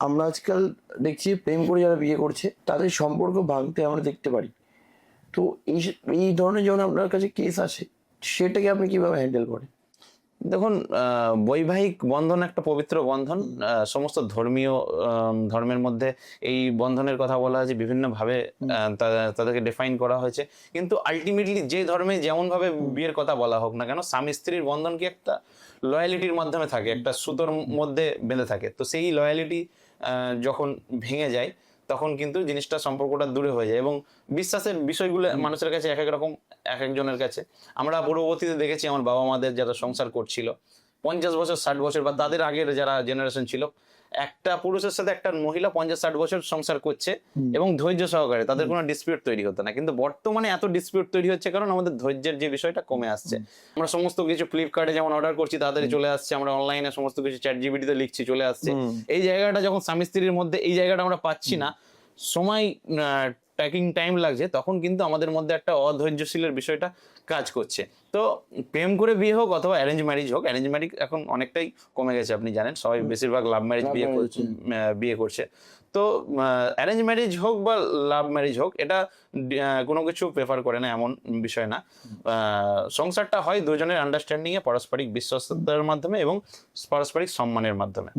আমরা আজকাল দেখছি প্রেম করে যারা বিয়ে করছে তাদের সম্পর্ক ভাঙতে আমরা দেখতে পারি। তো এই ধরনের যখন আপনার কাছে কেস আসে, সেটাকে আপনি কিভাবে হ্যান্ডেল করেন? দেখুন, বৈবাহিক বন্ধন একটা পবিত্র বন্ধন। সমস্ত ধর্মের মধ্যে এই বন্ধনের কথা বলা হয়েছে বিভিন্নভাবে। তাদেরকে ডিফাইন করা হয়েছে, কিন্তু আলটিমেটলি যে ধর্মে যেমন ভাবে বিয়ের কথা বলা হোক না কেন, স্বামী স্ত্রীর বন্ধন কি একটা লয়ালিটির মাধ্যমে থাকে, একটা সুতোর মধ্যে বেঁধে থাকে। তো সেই লয়ালিটি যখন ভেঙে যায়, তখন কিন্তু জিনিসটা সম্পর্কটা দূরে হয়ে যায়। এবং বিশ্বাসের বিষয়গুলো মানুষের কাছে এক এক রকম, এক একজনের কাছে। আমরা পূর্ববর্তীতে দেখেছি আমার বাবা মাদের যারা সংসার করছিল 50 বছর 60 বছর, বা তাদের আগের যারা জেনারেশন ছিল, একটা পুরুষের সাথে একটা মহিলা 50-60 বছর সংসার করছে এবং ধৈর্য সহকারে, তাদের কোনো ডিসপিউট তৈরি হতো না। কিন্তু বর্তমানে এত ডিসপিউট তৈরি হচ্ছে কারণ আমাদের ধৈর্যের যে বিষয়টা কমে আসছে। আমরা সমস্ত কিছু ফ্লিপকার্টে যেমন অর্ডার করছি তাড়াতাড়ি চলে আসছে, আমরা অনলাইনে সমস্ত কিছু চ্যাট জিপিটিতে লিখছি, চলে আসছে। এই জায়গাটা যখন স্বামী স্ত্রীর মধ্যে এই জায়গাটা আমরা পাচ্ছি না, সময় ট্র্যাকিং টাইম লাগছে, তখন কিন্তু আমাদের মধ্যে একটা অধৈর্যশীলের বিষয়টা কাজ করছে। তো প্রেম করে বিয়ে হোক অথবা অ্যারেঞ্জ ম্যারেজ হোক, অ্যারেঞ্জ ম্যারেজ এখন অনেকটাই কমে গেছে, আপনি জানেন। সবাই বেশিরভাগ লাভ ম্যারেজ বিয়ে করছে। তো অ্যারেঞ্জ ম্যারেজ হোক বা লাভ ম্যারেজ হোক, এটা কোনো কিছু প্রেফার করে না এমন বিষয় না। সংসারটা হয় দুজনের আন্ডারস্ট্যান্ডিং এ, পারস্পরিক বিশ্বস্ততার মাধ্যমে এবং পারস্পরিক সম্মানের মাধ্যমে।